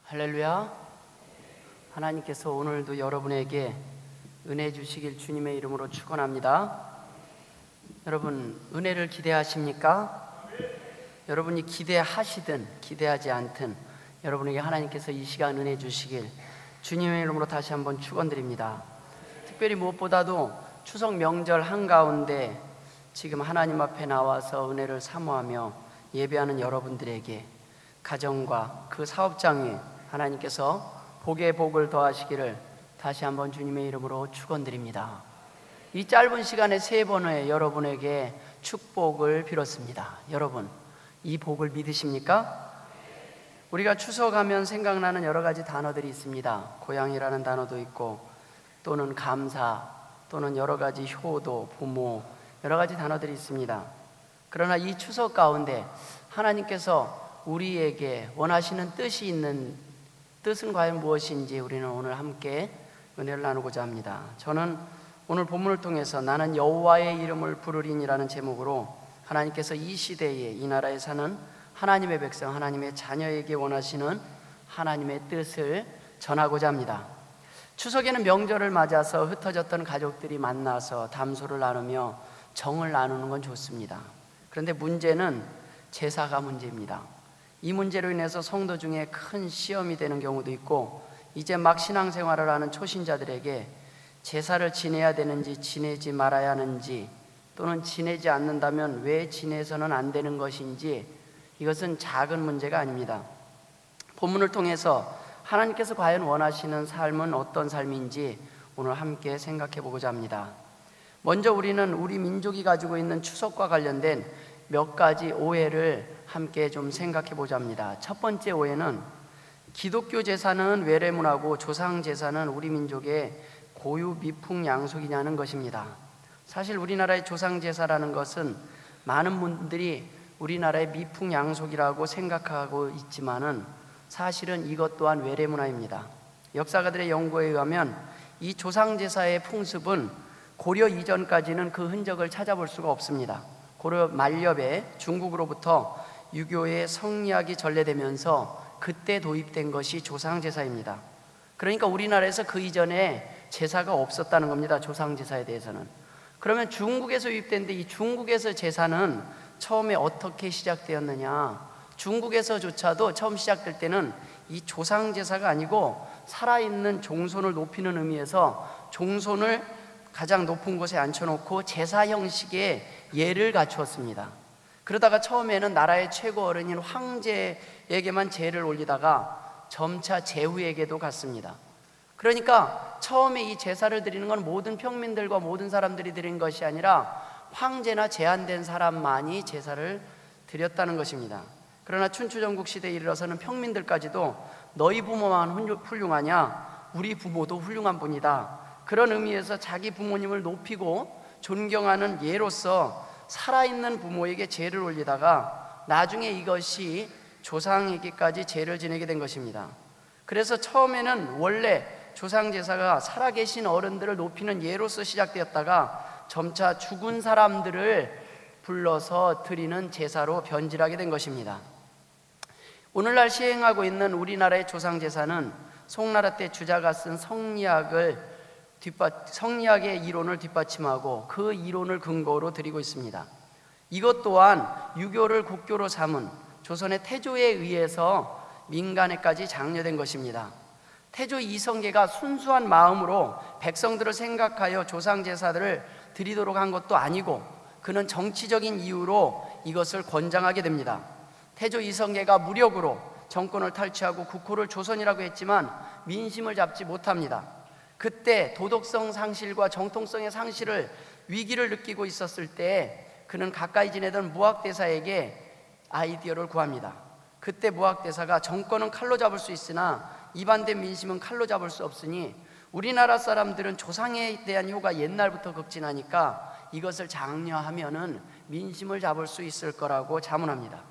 할렐루야. 하나님께서 오늘도 여러분에게 은혜 주시길 주님의 이름으로 축원합니다. 여러분, 은혜를 기대하십니까? 여러분이 기대하시든 기대하지 않든 여러분에게 하나님께서 이 시간 은혜 주시길 주님의 이름으로 다시 한번 축원드립니다. 특별히 무엇보다도 추석 명절 한가운데 지금 하나님 앞에 나와서 은혜를 사모하며 예배하는 여러분들에게 가정과 그 사업장에 하나님께서 복에 복을 더하시기를 다시 한번 주님의 이름으로 축원드립니다. 이 짧은 시간에 3번의 여러분에게 축복을 빌었습니다. 여러분, 이 복을 믿으십니까? 우리가 추석하면 생각나는 여러 가지 단어들이 있습니다. 고향이라는 단어도 있고 또는 감사 또는 여러 가지 효도, 부모, 여러 가지 단어들이 있습니다. 그러나 이 추석 가운데 하나님께서 우리에게 원하시는 뜻이 있는 뜻은 과연 무엇인지 우리는 오늘 함께 은혜를 나누고자 합니다. 저는 오늘 본문을 통해서 나는 여호와의 이름을 부르리니라는 제목으로 하나님께서 이 시대에 이 나라에 사는 하나님의 백성, 하나님의 자녀에게 원하시는 하나님의 뜻을 전하고자 합니다. 추석에는 명절을 맞아서 흩어졌던 가족들이 만나서 담소를 나누며 정을 나누는 건 좋습니다. 그런데 문제는 제사가 문제입니다. 이 문제로 인해서 성도 중에 큰 시험이 되는 경우도 있고, 이제 막 신앙생활을 하는 초신자들에게 제사를 지내야 되는지 지내지 말아야 하는지, 또는 지내지 않는다면 왜 지내서는 안 되는 것인지, 이것은 작은 문제가 아닙니다. 본문을 통해서 하나님께서 과연 원하시는 삶은 어떤 삶인지 오늘 함께 생각해 보고자 합니다. 먼저 우리는 우리 민족이 가지고 있는 추석과 관련된 몇 가지 오해를 함께 좀 생각해 보자 합니다. 첫 번째 오해는 기독교 제사는 외래문화고 조상 제사는 우리 민족의 고유 미풍양속이냐는 것입니다. 사실 우리나라의 조상 제사라는 것은 많은 분들이 우리나라의 미풍양속이라고 생각하고 있지만은 사실은 이것 또한 외래문화입니다. 역사가들의 연구에 의하면 이 조상 제사의 풍습은 고려 이전까지는 그 흔적을 찾아볼 수가 없습니다. 고려 말엽에 중국으로부터 유교의 성리학이 전래되면서 그때 도입된 것이 조상제사입니다. 그러니까 우리나라에서 그 이전에 제사가 없었다는 겁니다. 조상제사에 대해서는. 그러면 중국에서 유입된데 이 중국에서 제사는 처음에 어떻게 시작되었느냐? 중국에서조차도 처음 시작될 때는 이 조상제사가 아니고 살아있는 종손을 높이는 의미에서 종손을 가장 높은 곳에 앉혀놓고 제사 형식의 예를 갖추었습니다. 그러다가 처음에는 나라의 최고 어른인 황제에게만 제를 올리다가 점차 제후에게도 갔습니다. 그러니까 처음에 이 제사를 드리는 건 모든 평민들과 모든 사람들이 드린 것이 아니라 황제나 제한된 사람만이 제사를 드렸다는 것입니다. 그러나 춘추전국 시대에 이르러서는 평민들까지도 너희 부모만 훌륭하냐? 우리 부모도 훌륭한 분이다. 그런 의미에서 자기 부모님을 높이고 존경하는 예로서 살아있는 부모에게 제를 올리다가 나중에 이것이 조상에게까지 제를 지내게 된 것입니다. 그래서 처음에는 원래 조상제사가 살아계신 어른들을 높이는 예로서 시작되었다가 점차 죽은 사람들을 불러서 드리는 제사로 변질하게 된 것입니다. 오늘날 시행하고 있는 우리나라의 조상제사는 송나라 때 주자가 쓴 성리학의 이론을 뒷받침하고 그 이론을 근거로 드리고 있습니다. 이것 또한 유교를 국교로 삼은 조선의 태조에 의해서 민간에까지 장려된 것입니다. 태조 이성계가 순수한 마음으로 백성들을 생각하여 조상제사들을 드리도록 한 것도 아니고 그는 정치적인 이유로 이것을 권장하게 됩니다. 태조 이성계가 무력으로 정권을 탈취하고 국호를 조선이라고 했지만 민심을 잡지 못합니다. 그때 도덕성 상실과 정통성의 상실을 위기를 느끼고 있었을 때 그는 가까이 지내던 무학대사에게 아이디어를 구합니다. 그때 무학대사가 정권은 칼로 잡을 수 있으나 이반된 민심은 칼로 잡을 수 없으니 우리나라 사람들은 조상에 대한 효가 옛날부터 극진하니까 이것을 장려하면은 민심을 잡을 수 있을 거라고 자문합니다.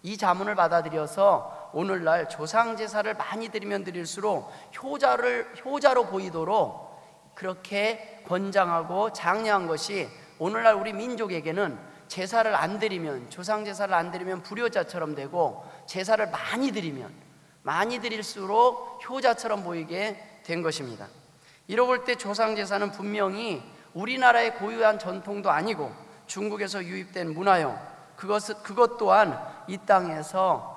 이 자문을 받아들여서 오늘날 조상제사를 많이 드리면 드릴수록 효자로 보이도록 그렇게 권장하고 장려한 것이 오늘날 우리 민족에게는 제사를 안 드리면, 조상제사를 안 드리면 불효자처럼 되고 제사를 많이 드리면 많이 드릴수록 효자처럼 보이게 된 것입니다. 이러고 볼 때 조상제사는 분명히 우리나라의 고유한 전통도 아니고 중국에서 유입된 문화요, 그것 또한 이 땅에서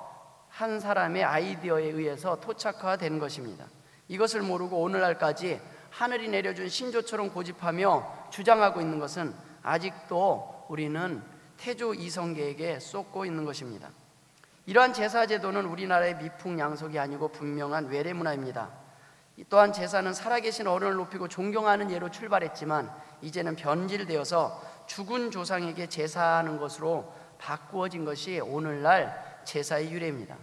한 사람의 아이디어에 의해서 토착화된 것입니다. 이것을 모르고 오늘날까지 하늘이 내려준 신조처럼 고집하며 주장하고 있는 것은 아직도 우리는 태조 이성계에게 쏟고 있는 것입니다. 이러한 제사 제도는 우리나라의 미풍양속이 아니고 분명한 외래 문화입니다. 또한 제사는 살아계신 어른을 높이고 존경하는 예로 출발했지만 이제는 변질되어서 죽은 조상에게 제사하는 것으로 바꾸어진 것이 오늘날 제사의 유래입니다.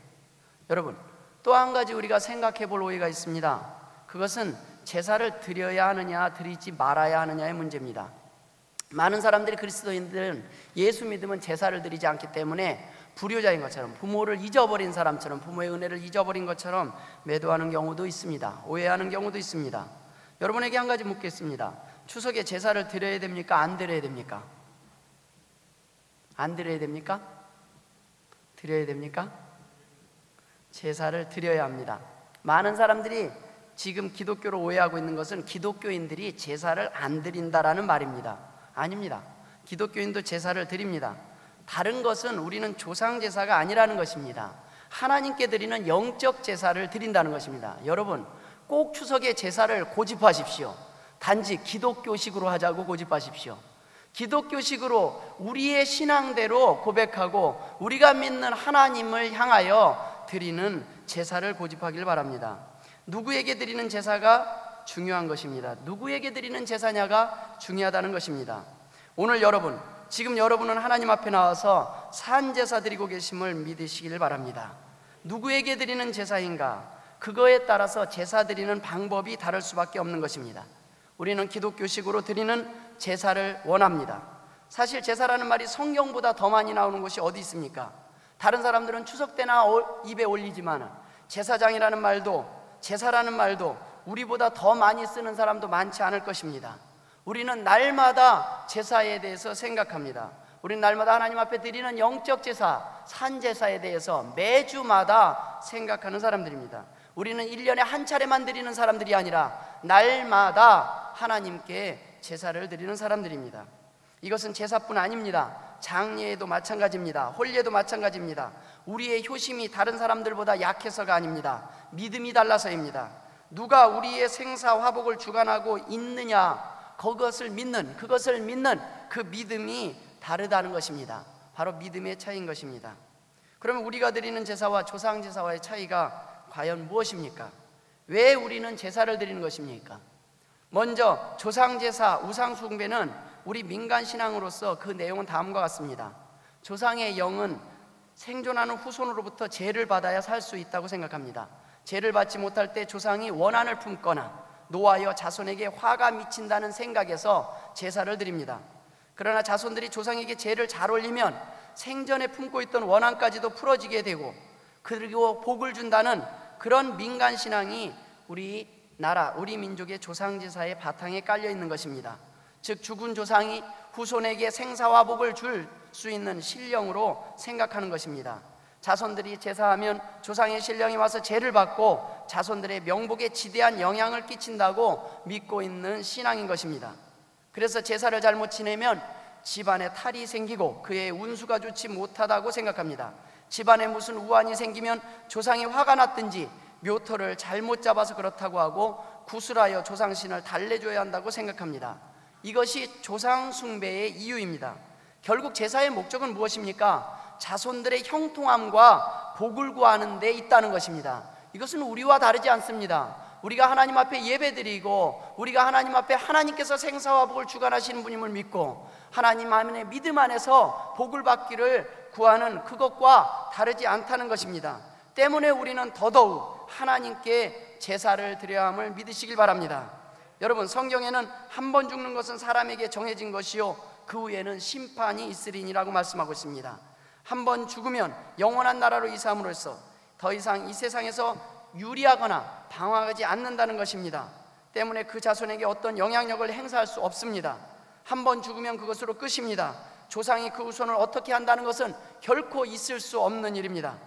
여러분, 또 한 가지 우리가 생각해 볼 오해가 있습니다. 그것은 제사를 드려야 하느냐 드리지 말아야 하느냐의 문제입니다. 많은 사람들이, 그리스도인들은 예수 믿으면 제사를 드리지 않기 때문에 불효자인 것처럼, 부모를 잊어버린 사람처럼, 부모의 은혜를 잊어버린 것처럼 매도하는 경우도 있습니다. 오해하는 경우도 있습니다. 여러분에게 한 가지 묻겠습니다. 추석에 제사를 드려야 됩니까? 안 드려야 됩니까? 안 드려야 됩니까? 드려야 됩니까? 제사를 드려야 합니다. 많은 사람들이 지금 기독교를 오해하고 있는 것은 기독교인들이 제사를 안 드린다라는 말입니다. 아닙니다. 기독교인도 제사를 드립니다. 다른 것은 우리는 조상 제사가 아니라는 것입니다. 하나님께 드리는 영적 제사를 드린다는 것입니다. 여러분, 꼭 추석에 제사를 고집하십시오. 단지 기독교식으로 하자고 고집하십시오. 기독교식으로 우리의 신앙대로 고백하고 우리가 믿는 하나님을 향하여 드리는 제사를 고집하길 바랍니다. 누구에게 드리는 제사가 중요한 것입니다. 누구에게 드리는 제사냐가 중요하다는 것입니다. 오늘 여러분, 지금 여러분은 하나님 앞에 나와서 산제사 드리고 계심을 믿으시길 바랍니다. 누구에게 드리는 제사인가? 그거에 따라서 제사 드리는 방법이 다를 수밖에 없는 것입니다. 우리는 기독교식으로 드리는 제사를 원합니다. 사실 제사라는 말이 성경보다 더 많이 나오는 곳이 어디 있습니까? 다른 사람들은 추석 때나 입에 올리지만 제사장이라는 말도, 제사라는 말도 우리보다 더 많이 쓰는 사람도 많지 않을 것입니다. 우리는 날마다 제사에 대해서 생각합니다. 우리는 날마다 하나님 앞에 드리는 영적 제사, 산제사에 대해서 매주마다 생각하는 사람들입니다. 우리는 1년에 한 차례만 드리는 사람들이 아니라 날마다 하나님께 제사를 드리는 사람들입니다. 이것은 제사뿐 아닙니다. 장례에도 마찬가지입니다. 혼례도 마찬가지입니다. 우리의 효심이 다른 사람들보다 약해서가 아닙니다. 믿음이 달라서입니다. 누가 우리의 생사 화복을 주관하고 있느냐, 그것을 믿는 그 믿음이 다르다는 것입니다. 바로 믿음의 차이인 것입니다. 그러면 우리가 드리는 제사와 조상 제사와의 차이가 과연 무엇입니까? 왜 우리는 제사를 드리는 것입니까? 먼저 조상 제사, 우상 숭배는 우리 민간 신앙으로서 그 내용은 다음과 같습니다. 조상의 영은 생존하는 후손으로부터 죄를 받아야 살 수 있다고 생각합니다. 죄를 받지 못할 때 조상이 원한을 품거나 노하여 자손에게 화가 미친다는 생각에서 제사를 드립니다. 그러나 자손들이 조상에게 죄를 잘 올리면 생전에 품고 있던 원한까지도 풀어지게 되고, 그리고 복을 준다는 그런 민간 신앙이 우리 나라, 우리 민족의 조상 제사의 바탕에 깔려 있는 것입니다. 즉 죽은 조상이 후손에게 생사와 복을 줄 수 있는 신령으로 생각하는 것입니다. 자손들이 제사하면 조상의 신령이 와서 죄를 받고 자손들의 명복에 지대한 영향을 끼친다고 믿고 있는 신앙인 것입니다. 그래서 제사를 잘못 지내면 집안에 탈이 생기고 그의 운수가 좋지 못하다고 생각합니다. 집안에 무슨 우환이 생기면 조상이 화가 났든지 묘토를 잘못 잡아서 그렇다고 하고 구술하여 조상신을 달래줘야 한다고 생각합니다. 이것이 조상 숭배의 이유입니다. 결국 제사의 목적은 무엇입니까? 자손들의 형통함과 복을 구하는 데 있다는 것입니다. 이것은 우리와 다르지 않습니다. 우리가 하나님 앞에 예배드리고 우리가 하나님 앞에 하나님께서 생사와 복을 주관하시는 분임을 믿고 하나님 안에 믿음 안에서 복을 받기를 구하는 그것과 다르지 않다는 것입니다. 때문에 우리는 더더욱 하나님께 제사를 드려야 함을 믿으시길 바랍니다. 여러분, 성경에는 한 번 죽는 것은 사람에게 정해진 것이요 그 후에는 심판이 있으리니라고 말씀하고 있습니다. 한 번 죽으면 영원한 나라로 이사함으로써 더 이상 이 세상에서 유리하거나 방황하지 않는다는 것입니다. 때문에 그 자손에게 어떤 영향력을 행사할 수 없습니다. 한 번 죽으면 그것으로 끝입니다. 조상이 그 후손을 어떻게 한다는 것은 결코 있을 수 없는 일입니다.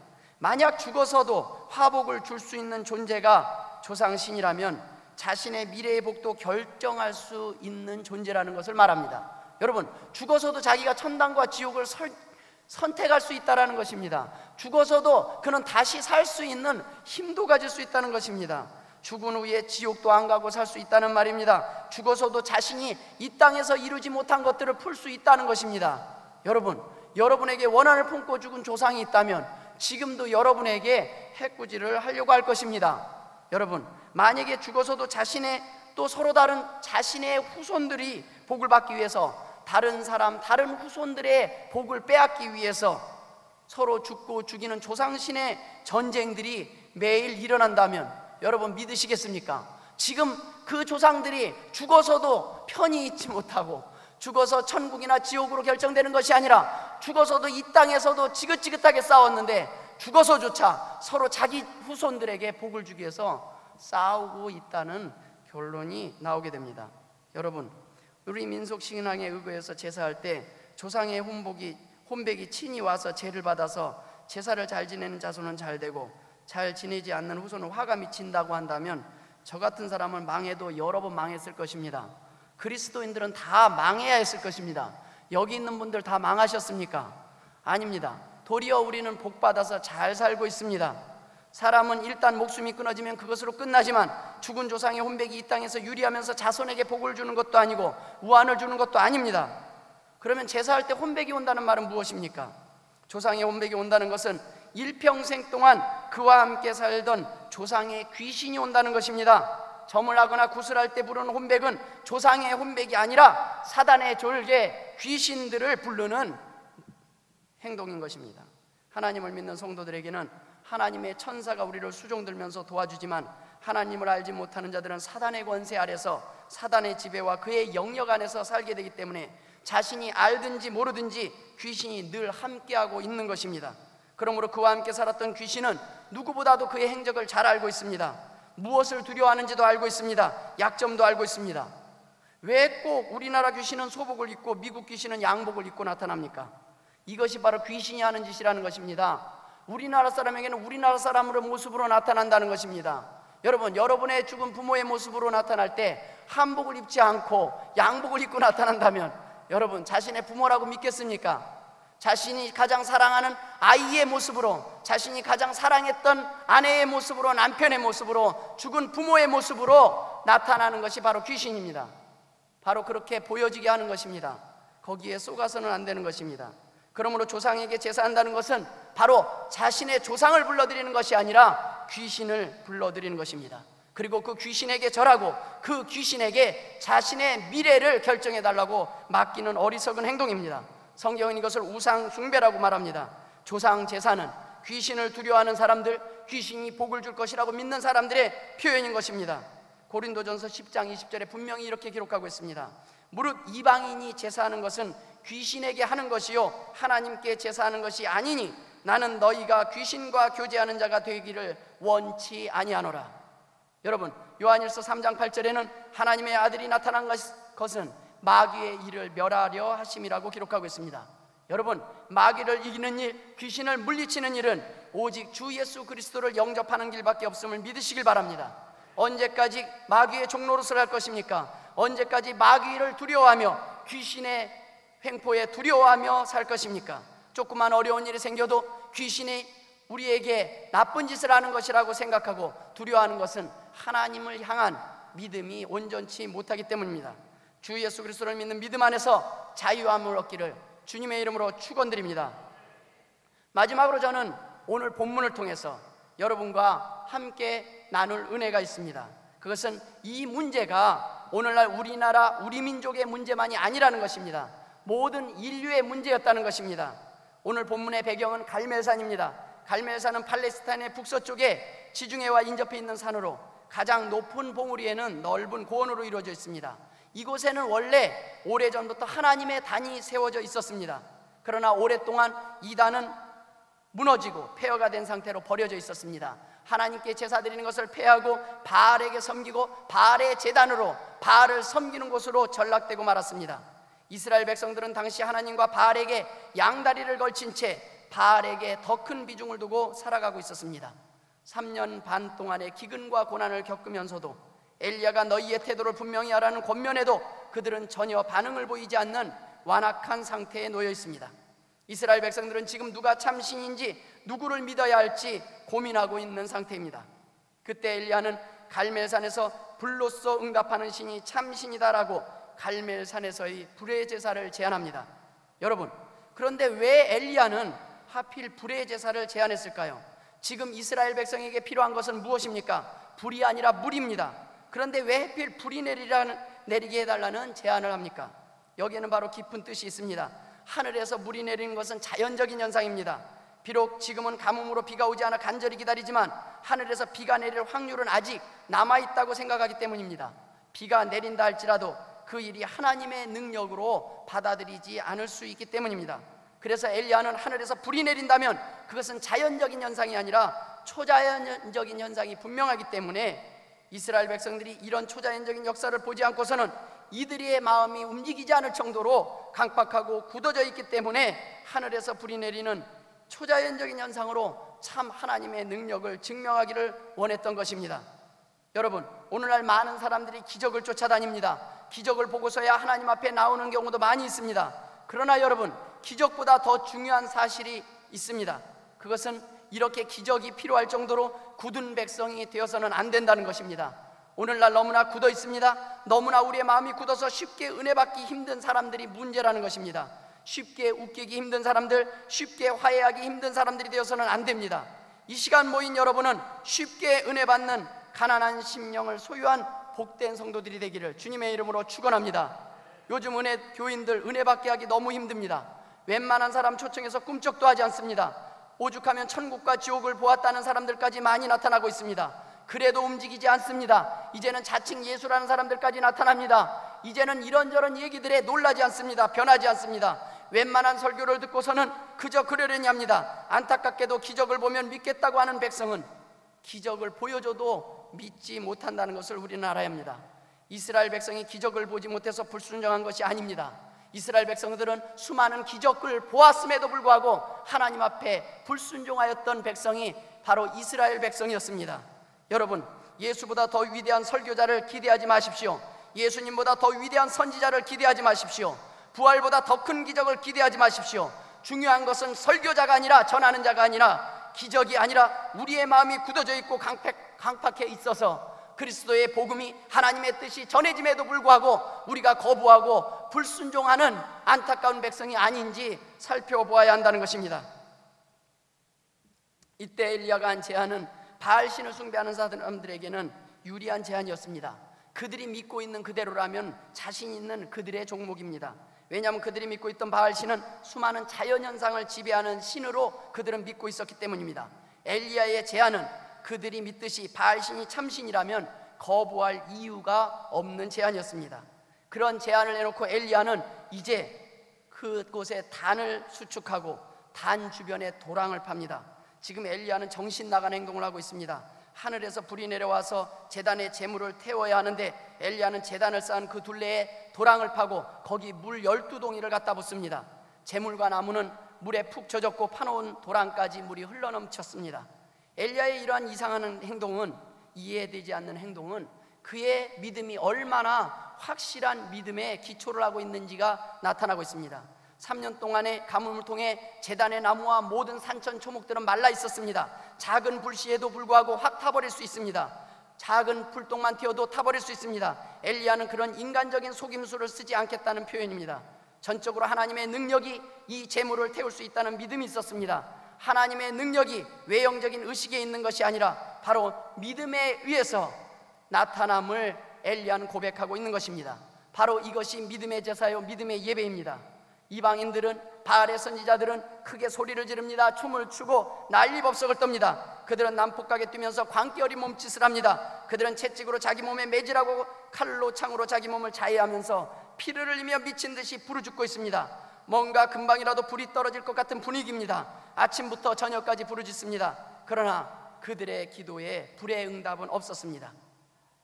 만약 죽어서도 화복을 줄 수 있는 존재가 조상신이라면 자신의 미래의 복도 결정할 수 있는 존재라는 것을 말합니다. 여러분, 죽어서도 자기가 천당과 지옥을 선택할 수 있다는 것입니다. 죽어서도 그는 다시 살 수 있는 힘도 가질 수 있다는 것입니다. 죽은 후에 지옥도 안 가고 살 수 있다는 말입니다. 죽어서도 자신이 이 땅에서 이루지 못한 것들을 풀 수 있다는 것입니다. 여러분, 여러분에게 원한을 품고 죽은 조상이 있다면 지금도 여러분에게 해꾸지를 하려고 할 것입니다. 여러분, 만약에 죽어서도 자신의 또 서로 다른 자신의 후손들이 복을 받기 위해서 다른 사람, 다른 후손들의 복을 빼앗기 위해서 서로 죽고 죽이는 조상신의 전쟁들이 매일 일어난다면 여러분 믿으시겠습니까? 지금 그 조상들이 죽어서도 편히 있지 못하고 죽어서 천국이나 지옥으로 결정되는 것이 아니라 죽어서도 이 땅에서도 지긋지긋하게 싸웠는데 죽어서조차 서로 자기 후손들에게 복을 주기 위해서 싸우고 있다는 결론이 나오게 됩니다. 여러분, 우리 민속신앙에 의거해서 제사할 때 조상의 혼백이 친히 와서 제를 받아서 제사를 잘 지내는 자손은 잘 되고 잘 지내지 않는 후손은 화가 미친다고 한다면 저 같은 사람은 망해도 여러 번 망했을 것입니다. 그리스도인들은 다 망해야 했을 것입니다. 여기 있는 분들 다 망하셨습니까? 아닙니다. 도리어 우리는 복받아서 잘 살고 있습니다. 사람은 일단 목숨이 끊어지면 그것으로 끝나지만 죽은 조상의 혼백이 이 땅에서 유리하면서 자손에게 복을 주는 것도 아니고 우환을 주는 것도 아닙니다. 그러면 제사할 때 혼백이 온다는 말은 무엇입니까? 조상의 혼백이 온다는 것은 일평생 동안 그와 함께 살던 조상의 귀신이 온다는 것입니다. 점을 하거나 구슬할 때 부르는 혼백은 조상의 혼백이 아니라 사단의 졸개 귀신들을 부르는 행동인 것입니다. 하나님을 믿는 성도들에게는 하나님의 천사가 우리를 수종들면서 도와주지만 하나님을 알지 못하는 자들은 사단의 권세 아래서 사단의 지배와 그의 영역 안에서 살게 되기 때문에 자신이 알든지 모르든지 귀신이 늘 함께하고 있는 것입니다. 그러므로 그와 함께 살았던 귀신은 누구보다도 그의 행적을 잘 알고 있습니다. 무엇을 두려워하는지도 알고 있습니다. 약점도 알고 있습니다. 왜 꼭 우리나라 귀신은 소복을 입고 미국 귀신은 양복을 입고 나타납니까? 이것이 바로 귀신이 하는 짓이라는 것입니다. 우리나라 사람에게는 우리나라 사람으로 모습으로 나타난다는 것입니다. 여러분, 여러분의 죽은 부모의 모습으로 나타날 때 한복을 입지 않고 양복을 입고 나타난다면 여러분 자신의 부모라고 믿겠습니까? 자신이 가장 사랑하는 아이의 모습으로, 자신이 가장 사랑했던 아내의 모습으로, 남편의 모습으로, 죽은 부모의 모습으로 나타나는 것이 바로 귀신입니다. 바로 그렇게 보여지게 하는 것입니다. 거기에 속아서는 안 되는 것입니다. 그러므로 조상에게 제사한다는 것은 바로 자신의 조상을 불러들이는 것이 아니라 귀신을 불러들이는 것입니다. 그리고 그 귀신에게 절하고 그 귀신에게 자신의 미래를 결정해달라고 맡기는 어리석은 행동입니다. 성경은 이것을 우상 숭배라고 말합니다. 조상 제사는 귀신을 두려워하는 사람들, 귀신이 복을 줄 것이라고 믿는 사람들의 표현인 것입니다. 고린도전서 10장 20절에 분명히 이렇게 기록하고 있습니다. 무릇 이방인이 제사하는 것은 귀신에게 하는 것이요 하나님께 제사하는 것이 아니니 나는 너희가 귀신과 교제하는 자가 되기를 원치 아니하노라. 여러분, 요한일서 3장 8절에는 하나님의 아들이 나타난 것은 마귀의 일을 멸하려 하심이라고 기록하고 있습니다. 여러분, 마귀를 이기는 일, 귀신을 물리치는 일은 오직 주 예수 그리스도를 영접하는 길밖에 없음을 믿으시길 바랍니다. 언제까지 마귀의 종노릇을 할 것입니까? 언제까지 마귀를 두려워하며 귀신의 횡포에 두려워하며 살 것입니까? 조그만 어려운 일이 생겨도 귀신이 우리에게 나쁜 짓을 하는 것이라고 생각하고 두려워하는 것은 하나님을 향한 믿음이 온전치 못하기 때문입니다. 주 예수 그리스도를 믿는 믿음 안에서 자유함을 얻기를 주님의 이름으로 축원드립니다. 마지막으로 저는 오늘 본문을 통해서 여러분과 함께 나눌 은혜가 있습니다. 그것은 이 문제가 오늘날 우리나라 우리 민족의 문제만이 아니라는 것입니다. 모든 인류의 문제였다는 것입니다. 오늘 본문의 배경은 갈멜산입니다. 갈멜산은 팔레스타인의 북서쪽에 지중해와 인접해 있는 산으로 가장 높은 봉우리에는 넓은 고원으로 이루어져 있습니다. 이곳에는 원래 오래전부터 하나님의 단이 세워져 있었습니다. 그러나 오랫동안 이 단은 무너지고 폐허가 된 상태로 버려져 있었습니다. 하나님께 제사 드리는 것을 폐하고 바알에게 섬기고 바알의 제단으로 바알을 섬기는 곳으로 전락되고 말았습니다. 이스라엘 백성들은 당시 하나님과 바알에게 양다리를 걸친 채 바알에게 더 큰 비중을 두고 살아가고 있었습니다. 3년 반 동안의 기근과 고난을 겪으면서도 엘리야가 너희의 태도를 분명히 하라는 권면에도 그들은 전혀 반응을 보이지 않는 완악한 상태에 놓여 있습니다. 이스라엘 백성들은 지금 누가 참신인지 누구를 믿어야 할지 고민하고 있는 상태입니다. 그때 엘리야는 갈멜산에서 불로써 응답하는 신이 참신이다라고 갈멜산에서의 불의 제사를 제안합니다. 여러분, 그런데 왜 엘리야는 하필 불의 제사를 제안했을까요? 지금 이스라엘 백성에게 필요한 것은 무엇입니까? 불이 아니라 물입니다. 그런데 왜 하필 불이 내리게 해달라는 제안을 합니까? 여기에는 바로 깊은 뜻이 있습니다. 하늘에서 물이 내리는 것은 자연적인 현상입니다. 비록 지금은 가뭄으로 비가 오지 않아 간절히 기다리지만 하늘에서 비가 내릴 확률은 아직 남아있다고 생각하기 때문입니다. 비가 내린다 할지라도 그 일이 하나님의 능력으로 받아들이지 않을 수 있기 때문입니다. 그래서 엘리야는 하늘에서 불이 내린다면 그것은 자연적인 현상이 아니라 초자연적인 현상이 분명하기 때문에 이스라엘 백성들이 이런 초자연적인 역사를 보지 않고서는 이들의 마음이 움직이지 않을 정도로 강팍하고 굳어져 있기 때문에 하늘에서 불이 내리는 초자연적인 현상으로 참 하나님의 능력을 증명하기를 원했던 것입니다. 여러분, 오늘날 많은 사람들이 기적을 쫓아다닙니다. 기적을 보고서야 하나님 앞에 나오는 경우도 많이 있습니다. 그러나 여러분, 기적보다 더 중요한 사실이 있습니다. 그것은 이렇게 기적이 필요할 정도로 굳은 백성이 되어서는 안 된다는 것입니다. 오늘날 너무나 굳어 있습니다. 너무나 우리의 마음이 굳어서 쉽게 은혜 받기 힘든 사람들이 문제라는 것입니다. 쉽게 웃기기 힘든 사람들, 쉽게 화해하기 힘든 사람들이 되어서는 안 됩니다. 이 시간 모인 여러분은 쉽게 은혜 받는 가난한 심령을 소유한 복된 성도들이 되기를 주님의 이름으로 축원합니다. 요즘 교인들 은혜 받게 하기 너무 힘듭니다. 웬만한 사람 초청해서 꿈쩍도 하지 않습니다. 오죽하면 천국과 지옥을 보았다는 사람들까지 많이 나타나고 있습니다. 그래도 움직이지 않습니다. 이제는 자칭 예수라는 사람들까지 나타납니다. 이제는 이런저런 얘기들에 놀라지 않습니다. 변하지 않습니다. 웬만한 설교를 듣고서는 그저 그러려니 합니다. 안타깝게도 기적을 보면 믿겠다고 하는 백성은 기적을 보여줘도 믿지 못한다는 것을 우리는 알아야 합니다. 이스라엘 백성이 기적을 보지 못해서 불순종한 것이 아닙니다. 이스라엘 백성들은 수많은 기적을 보았음에도 불구하고 하나님 앞에 불순종하였던 백성이 바로 이스라엘 백성이었습니다. 여러분, 예수보다 더 위대한 설교자를 기대하지 마십시오. 예수님보다 더 위대한 선지자를 기대하지 마십시오. 부활보다 더 큰 기적을 기대하지 마십시오. 중요한 것은 설교자가 아니라, 전하는 자가 아니라, 기적이 아니라 우리의 마음이 굳어져 있고 강팍해 있어서 그리스도의 복음이 하나님의 뜻이 전해짐에도 불구하고 우리가 거부하고 불순종하는 안타까운 백성이 아닌지 살펴보아야 한다는 것입니다. 이때 엘리야가 한 제안은 바알신을 숭배하는 사람들에게는 유리한 제안이었습니다. 그들이 믿고 있는 그대로라면 자신 있는 그들의 종목입니다. 왜냐하면 그들이 믿고 있던 바알신은 수많은 자연현상을 지배하는 신으로 그들은 믿고 있었기 때문입니다. 엘리야의 제안은 그들이 믿듯이 바알신이 참신이라면 거부할 이유가 없는 제안이었습니다. 그런 제안을 내놓고 엘리야는 이제 그곳에 단을 수축하고 단 주변에 도랑을 팝니다. 지금 엘리야는 정신 나간 행동을 하고 있습니다. 하늘에서 불이 내려와서 제단에 제물을 태워야 하는데 엘리야는 제단을 쌓은 그 둘레에 도랑을 파고 거기 물 12동이를 갖다 붓습니다. 제물과 나무는 물에 푹 젖었고 파놓은 도랑까지 물이 흘러넘쳤습니다. 엘리야의 이러한 이상한 행동은, 이해되지 않는 행동은 그의 믿음이 얼마나 확실한 믿음에 기초를 하고 있는지가 나타나고 있습니다. 3년 동안의 가뭄을 통해 제단의 나무와 모든 산천 초목들은 말라 있었습니다. 작은 불씨에도 불구하고 확 타버릴 수 있습니다. 작은 불똥만 튀어도 타버릴 수 있습니다. 엘리야는 그런 인간적인 속임수를 쓰지 않겠다는 표현입니다. 전적으로 하나님의 능력이 이 제물을 태울 수 있다는 믿음이 있었습니다. 하나님의 능력이 외형적인 의식에 있는 것이 아니라 바로 믿음에 의해서 나타남을 엘리야는 고백하고 있는 것입니다. 바로 이것이 믿음의 제사요 믿음의 예배입니다. 이방인들은, 바알의 선지자들은 크게 소리를 지릅니다. 춤을 추고 난리법석을 떱니다. 그들은 난폭하게 뛰면서 광기 어린 몸짓을 합니다. 그들은 채찍으로 자기 몸에 매질하고 칼로 창으로 자기 몸을 자해하면서 피를 흘리며 미친 듯이 부르짖고 있습니다. 뭔가 금방이라도 불이 떨어질 것 같은 분위기입니다. 아침부터 저녁까지 부르짖습니다. 그러나 그들의 기도에 불의 응답은 없었습니다.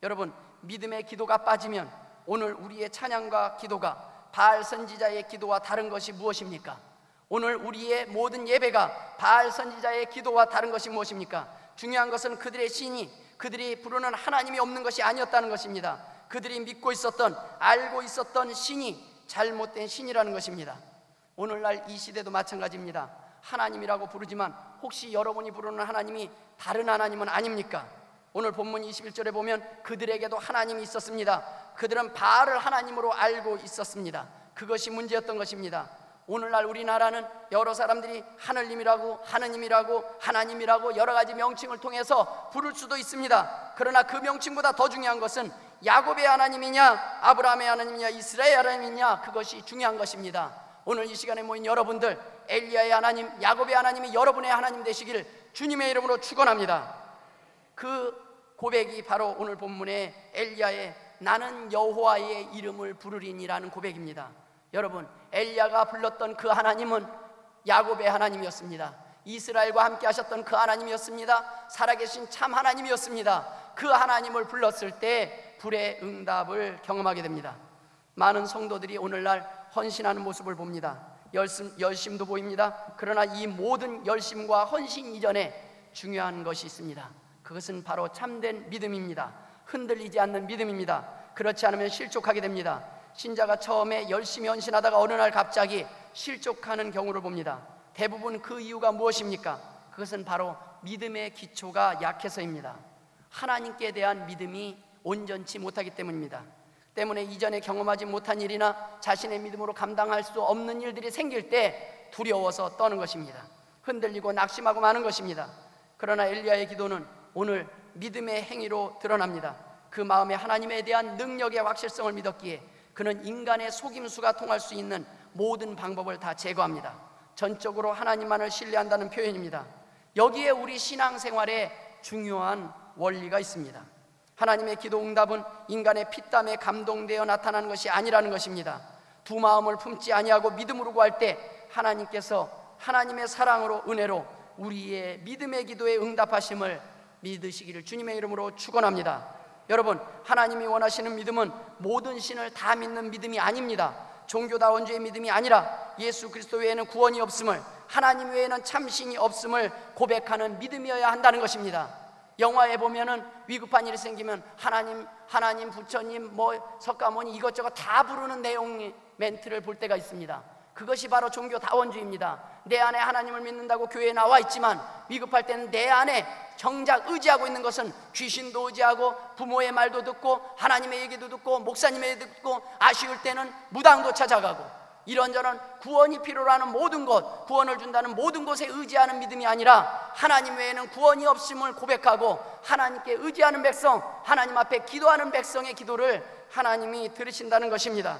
여러분, 믿음의 기도가 빠지면 오늘 우리의 찬양과 기도가 바알 선지자의 기도와 다른 것이 무엇입니까? 오늘 우리의 모든 예배가 바알 선지자의 기도와 다른 것이 무엇입니까? 중요한 것은 그들의 신이, 그들이 부르는 하나님이 없는 것이 아니었다는 것입니다. 그들이 믿고 있었던, 알고 있었던 신이 잘못된 신이라는 것입니다. 오늘날 이 시대도 마찬가지입니다. 하나님이라고 부르지만 혹시 여러분이 부르는 하나님이 다른 하나님은 아닙니까? 오늘 본문 21절에 보면 그들에게도 하나님이 있었습니다. 그들은 바알을 하나님으로 알고 있었습니다. 그것이 문제였던 것입니다. 오늘날 우리나라는 여러 사람들이 하늘님이라고, 하느님이라고, 하나님이라고 여러 가지 명칭을 통해서 부를 수도 있습니다. 그러나 그 명칭보다 더 중요한 것은 야곱의 하나님이냐, 아브라함의 하나님이냐, 이스라엘의 하나님이냐, 그것이 중요한 것입니다. 오늘 이 시간에 모인 여러분들, 엘리야의 하나님, 야곱의 하나님이 여러분의 하나님 되시기를 주님의 이름으로 축원합니다. 그 고백이 바로 오늘 본문의 엘리야의 나는 여호와의 이름을 부르리니라는 고백입니다. 여러분, 엘리야가 불렀던 그 하나님은 야곱의 하나님이었습니다. 이스라엘과 함께 하셨던 그 하나님이었습니다. 살아계신 참 하나님이었습니다. 그 하나님을 불렀을 때 불의 응답을 경험하게 됩니다. 많은 성도들이 오늘날 헌신하는 모습을 봅니다. 열심도 보입니다. 그러나 이 모든 열심과 헌신 이전에 중요한 것이 있습니다. 그것은 바로 참된 믿음입니다. 흔들리지 않는 믿음입니다. 그렇지 않으면 실족하게 됩니다. 신자가 처음에 열심히 헌신하다가 어느 날 갑자기 실족하는 경우를 봅니다. 대부분 그 이유가 무엇입니까? 그것은 바로 믿음의 기초가 약해서입니다. 하나님께 대한 믿음이 온전치 못하기 때문입니다. 때문에 이전에 경험하지 못한 일이나 자신의 믿음으로 감당할 수 없는 일들이 생길 때 두려워서 떠는 것입니다. 흔들리고 낙심하고 마는 것입니다. 그러나 엘리야의 기도는 오늘 믿음의 행위로 드러납니다. 그 마음에 하나님에 대한 능력의 확실성을 믿었기에 그는 인간의 속임수가 통할 수 있는 모든 방법을 다 제거합니다. 전적으로 하나님만을 신뢰한다는 표현입니다. 여기에 우리 신앙생활에 중요한 원리가 있습니다. 하나님의 기도 응답은 인간의 피땀에 감동되어 나타나는 것이 아니라는 것입니다. 두 마음을 품지 아니하고 믿음으로 구할 때 하나님께서 하나님의 사랑으로, 은혜로 우리의 믿음의 기도에 응답하심을 믿으시기를 주님의 이름으로 축원합니다. 여러분, 하나님이 원하시는 믿음은 모든 신을 다 믿는 믿음이 아닙니다. 종교다원주의 믿음이 아니라 예수 그리스도 외에는 구원이 없음을, 하나님 외에는 참신이 없음을 고백하는 믿음이어야 한다는 것입니다. 영화에 보면은 위급한 일이 생기면 하나님, 부처님, 석가모니 이것저것 다 부르는 내용의 멘트를 볼 때가 있습니다. 그것이 바로 종교다원주의입니다. 내 안에 하나님을 믿는다고 교회에 나와 있지만 위급할 때는 내 안에 정작 의지하고 있는 것은 귀신도 의지하고 부모의 말도 듣고 하나님의 얘기도 듣고 목사님의 얘기도 듣고 아쉬울 때는 무당도 찾아가고 이런저런 구원이 필요로 하는 모든 것, 구원을 준다는 모든 것에 의지하는 믿음이 아니라 하나님 외에는 구원이 없음을 고백하고 하나님께 의지하는 백성, 하나님 앞에 기도하는 백성의 기도를 하나님이 들으신다는 것입니다.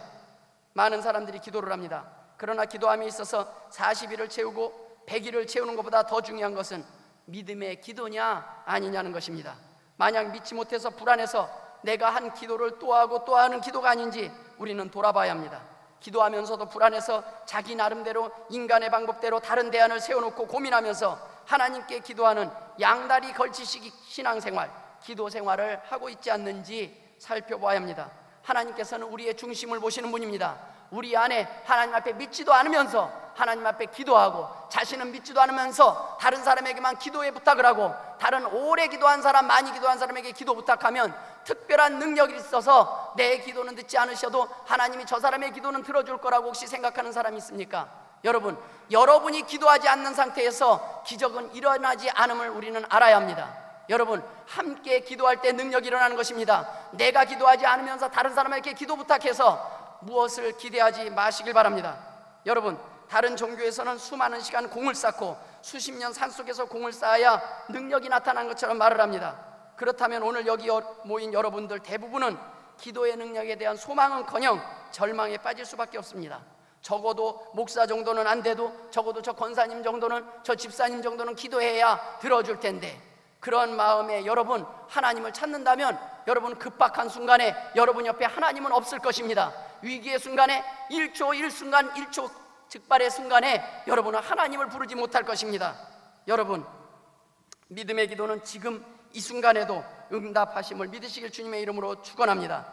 많은 사람들이 기도를 합니다. 그러나 기도함에 있어서 40일을 채우고 100일을 채우는 것보다 더 중요한 것은 믿음의 기도냐 아니냐는 것입니다. 만약 믿지 못해서 불안해서 내가 한 기도를 또 하고 또 하는 기도가 아닌지 우리는 돌아봐야 합니다. 기도하면서도 불안해서 자기 나름대로 인간의 방법대로 다른 대안을 세워놓고 고민하면서 하나님께 기도하는 양다리 걸치시기 신앙생활, 기도 생활을 하고 있지 않는지 살펴봐야 합니다. 하나님께서는 우리의 중심을 보시는 분입니다. 우리 안에 하나님 앞에 믿지도 않으면서 하나님 앞에 기도하고 자신은 믿지도 않으면서 다른 사람에게만 기도에 부탁을 하고 다른 오래 기도한 사람, 많이 기도한 사람에게 기도 부탁하면 특별한 능력이 있어서 내 기도는 듣지 않으셔도 하나님이 저 사람의 기도는 들어줄 거라고 혹시 생각하는 사람이 있습니까? 여러분, 여러분이 기도하지 않는 상태에서 기적은 일어나지 않음을 우리는 알아야 합니다. 여러분, 함께 기도할 때 능력이 일어나는 것입니다. 내가 기도하지 않으면서 다른 사람에게 기도 부탁해서 무엇을 기대하지 마시길 바랍니다. 여러분, 다른 종교에서는 수많은 시간 공을 쌓고 수십 년 산속에서 공을 쌓아야 능력이 나타난 것처럼 말을 합니다. 그렇다면 오늘 여기 모인 여러분들 대부분은 기도의 능력에 대한 소망은커녕 절망에 빠질 수밖에 없습니다. 적어도 목사 정도는 안 돼도 적어도 저 권사님 정도는, 저 집사님 정도는 기도해야 들어줄 텐데, 그런 마음에 여러분 하나님을 찾는다면 여러분 급박한 순간에 여러분 옆에 하나님은 없을 것입니다. 위기의 순간에 1초 1순간 1초 즉발의 순간에 여러분은 하나님을 부르지 못할 것입니다. 여러분, 믿음의 기도는 지금 이 순간에도 응답하심을 믿으시길 주님의 이름으로 축원합니다.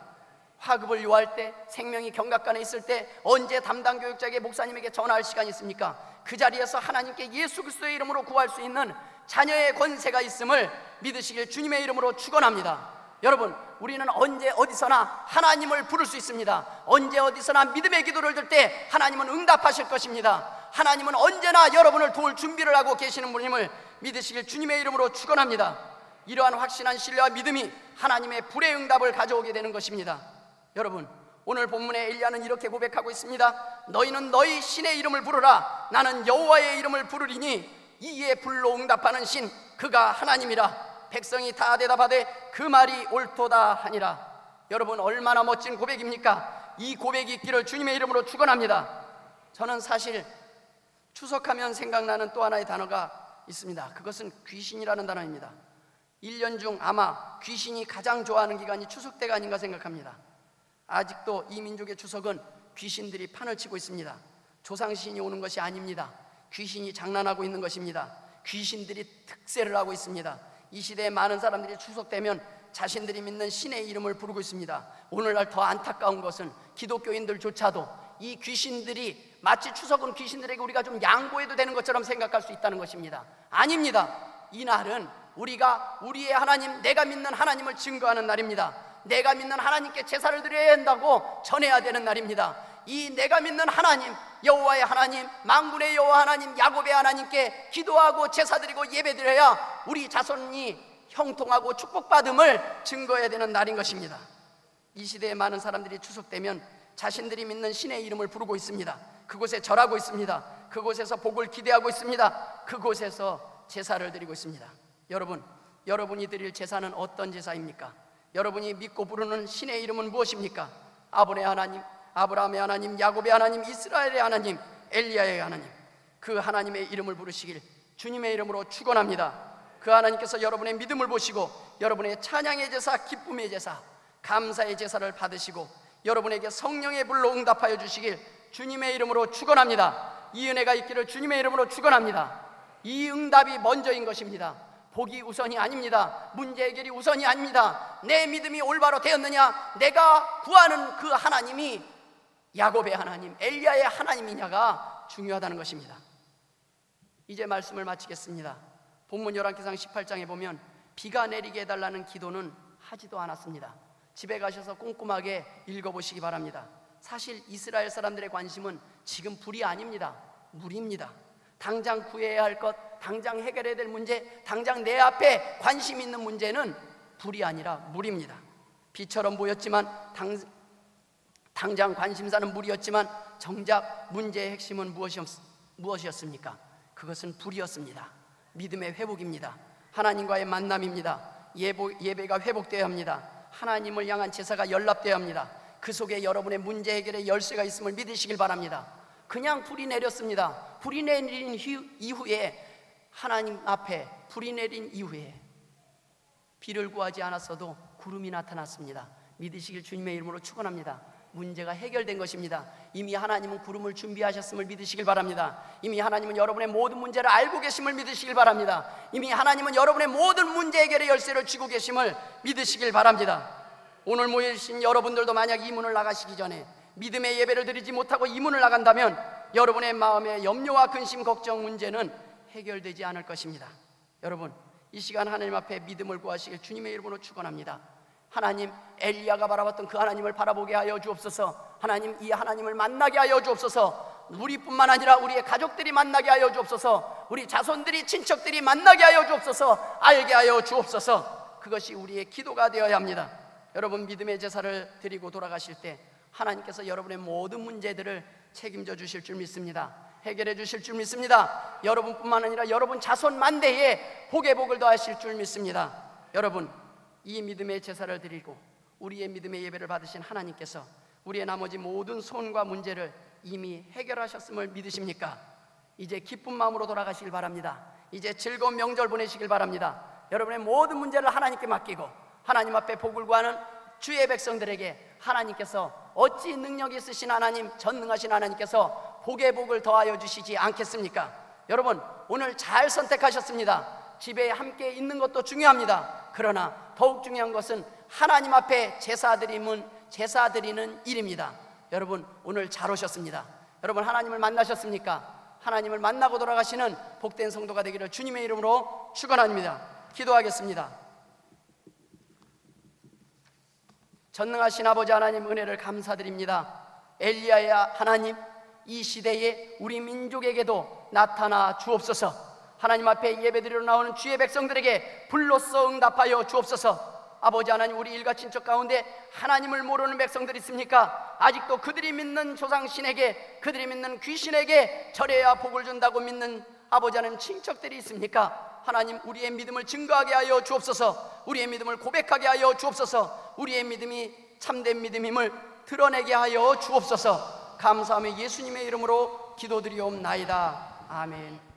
화급을 요할 때, 생명이 경각간에 있을 때 언제 담당 교육자에게 목사님에게 전화할 시간이 있습니까? 그 자리에서 하나님께 예수 그리스도의 이름으로 구할 수 있는 자녀의 권세가 있음을 믿으시길 주님의 이름으로 축원합니다. 여러분, 우리는 언제 어디서나 하나님을 부를 수 있습니다. 언제 어디서나 믿음의 기도를 들 때 하나님은 응답하실 것입니다. 하나님은 언제나 여러분을 도울 준비를 하고 계시는 분임을 믿으시길 주님의 이름으로 축원합니다. 이러한 확신한 신뢰와 믿음이 하나님의 불의 응답을 가져오게 되는 것입니다. 여러분, 오늘 본문에 엘리야는 이렇게 고백하고 있습니다. 너희는 너희 신의 이름을 부르라. 나는 여호와의 이름을 부르리니 이에 불로 응답하는 신 그가 하나님이라. 백성이 다 대답하되 그 말이 옳도다 하니라. 여러분, 얼마나 멋진 고백입니까? 이 고백이 있기를 주님의 이름으로 축원합니다. 저는 사실 추석하면 생각나는 또 하나의 단어가 있습니다. 그것은 귀신이라는 단어입니다. 1년 중 아마 귀신이 가장 좋아하는 기간이 추석 때가 아닌가 생각합니다. 아직도 이 민족의 추석은 귀신들이 판을 치고 있습니다. 조상신이 오는 것이 아닙니다. 귀신이 장난하고 있는 것입니다. 귀신들이 특세를 하고 있습니다. 이 시대에 많은 사람들이 추석 되면 자신들이 믿는 신의 이름을 부르고 있습니다. 오늘날 더 안타까운 것은 기독교인들조차도 이 귀신들이 마치 추석은 귀신들에게 우리가 좀 양보해도 되는 것처럼 생각할 수 있다는 것입니다. 아닙니다. 이 날은 우리가 우리의 하나님, 내가 믿는 하나님을 증거하는 날입니다. 내가 믿는 하나님께 제사를 드려야 한다고 전해야 되는 날입니다. 이 내가 믿는 하나님, 여호와의 하나님, 만군의 여호와 하나님, 야곱의 하나님께 기도하고 제사드리고 예배드려야 우리 자손이 형통하고 축복받음을 증거해야 되는 날인 것입니다. 이 시대에 많은 사람들이 추석되면 자신들이 믿는 신의 이름을 부르고 있습니다. 그곳에 절하고 있습니다. 그곳에서 복을 기대하고 있습니다. 그곳에서 제사를 드리고 있습니다. 여러분, 여러분이 드릴 제사는 어떤 제사입니까? 여러분이 믿고 부르는 신의 이름은 무엇입니까? 아브라함의 하나님, 아브라함의 하나님, 야곱의 하나님, 이스라엘의 하나님, 엘리야의 하나님, 그 하나님의 이름을 부르시길 주님의 이름으로 축원합니다. 그 하나님께서 여러분의 믿음을 보시고 여러분의 찬양의 제사, 기쁨의 제사, 감사의 제사를 받으시고 여러분에게 성령의 불로 응답하여 주시길 주님의 이름으로 축원합니다. 이 은혜가 있기를 주님의 이름으로 축원합니다. 이 응답이 먼저인 것입니다. 복이 우선이 아닙니다. 문제 해결이 우선이 아닙니다. 내 믿음이 올바로 되었느냐, 내가 구하는 그 하나님이 야곱의 하나님, 엘리야의 하나님이냐가 중요하다는 것입니다. 이제 말씀을 마치겠습니다. 본문 열왕기상 18장에 보면 비가 내리게 해달라는 기도는 하지도 않았습니다. 집에 가셔서 꼼꼼하게 읽어보시기 바랍니다. 사실 이스라엘 사람들의 관심은 지금 불이 아닙니다. 물입니다. 당장 구해야 할 것, 당장 해결해야 될 문제, 당장 내 앞에 관심 있는 문제는 불이 아니라 물입니다. 비처럼 보였지만 당장 관심사는 물이었지만 정작 문제의 핵심은 무엇이었습니까? 그것은 불이었습니다. 믿음의 회복입니다. 하나님과의 만남입니다. 예배가 회복되어야 합니다. 하나님을 향한 제사가 연락되어야 합니다. 그 속에 여러분의 문제 해결의 열쇠가 있음을 믿으시길 바랍니다. 그냥 불이 내렸습니다. 불이 내린 이후에 하나님 앞에 불이 내린 이후에 비를 구하지 않았어도 구름이 나타났습니다. 믿으시길 주님의 이름으로 축원합니다. 문제가 해결된 것입니다. 이미 하나님은 구름을 준비하셨음을 믿으시길 바랍니다. 이미 하나님은 여러분의 모든 문제를 알고 계심을 믿으시길 바랍니다. 이미 하나님은 여러분의 모든 문제 해결의 열쇠를 쥐고 계심을 믿으시길 바랍니다. 오늘 모이신 여러분들도 만약 이 문을 나가시기 전에 믿음의 예배를 드리지 못하고 이 문을 나간다면 여러분의 마음의 염려와 근심, 걱정 문제는 해결되지 않을 것입니다. 여러분, 이 시간 하나님 앞에 믿음을 구하시길 주님의 이름으로 축원합니다. 하나님, 엘리야가 바라봤던 그 하나님을 바라보게 하여 주옵소서. 하나님, 이 하나님을 만나게 하여 주옵소서. 우리뿐만 아니라 우리의 가족들이 만나게 하여 주옵소서. 우리 자손들이, 친척들이 만나게 하여 주옵소서. 알게 하여 주옵소서. 그것이 우리의 기도가 되어야 합니다. 여러분, 믿음의 제사를 드리고 돌아가실 때 하나님께서 여러분의 모든 문제들을 책임져 주실 줄 믿습니다. 해결해 주실 줄 믿습니다. 여러분뿐만 아니라 여러분 자손 만대에 복의 복을 더하실 줄 믿습니다. 여러분, 이 믿음의 제사를 드리고 우리의 믿음의 예배를 받으신 하나님께서 우리의 나머지 모든 소원과 문제를 이미 해결하셨음을 믿으십니까? 이제 기쁜 마음으로 돌아가시길 바랍니다. 이제 즐거운 명절 보내시길 바랍니다. 여러분의 모든 문제를 하나님께 맡기고 하나님 앞에 복을 구하는 주의 백성들에게 하나님께서 어찌 능력이 있으신 하나님, 전능하신 하나님께서 복의 복을 더하여 주시지 않겠습니까? 여러분, 오늘 잘 선택하셨습니다. 집에 함께 있는 것도 중요합니다. 그러나 더욱 중요한 것은 하나님 앞에 제사 드리는 일입니다. 여러분, 오늘 잘 오셨습니다. 여러분, 하나님을 만나셨습니까? 하나님을 만나고 돌아가시는 복된 성도가 되기를 주님의 이름으로 축원합니다. 기도하겠습니다. 전능하신 아버지 하나님, 은혜를 감사드립니다. 엘리야의 하나님, 이 시대에 우리 민족에게도 나타나 주옵소서. 하나님 앞에 예배드리러 나오는 주의 백성들에게 불로써 응답하여 주옵소서. 아버지 하나님, 우리 일가 친척 가운데 하나님을 모르는 백성들이 있습니까? 아직도 그들이 믿는 조상신에게, 그들이 믿는 귀신에게 절해야 복을 준다고 믿는 아버지 하나님 친척들이 있습니까? 하나님, 우리의 믿음을 증거하게 하여 주옵소서. 우리의 믿음을 고백하게 하여 주옵소서. 우리의 믿음이 참된 믿음임을 드러내게 하여 주옵소서. 감사하며 예수님의 이름으로 기도드리옵나이다. 아멘.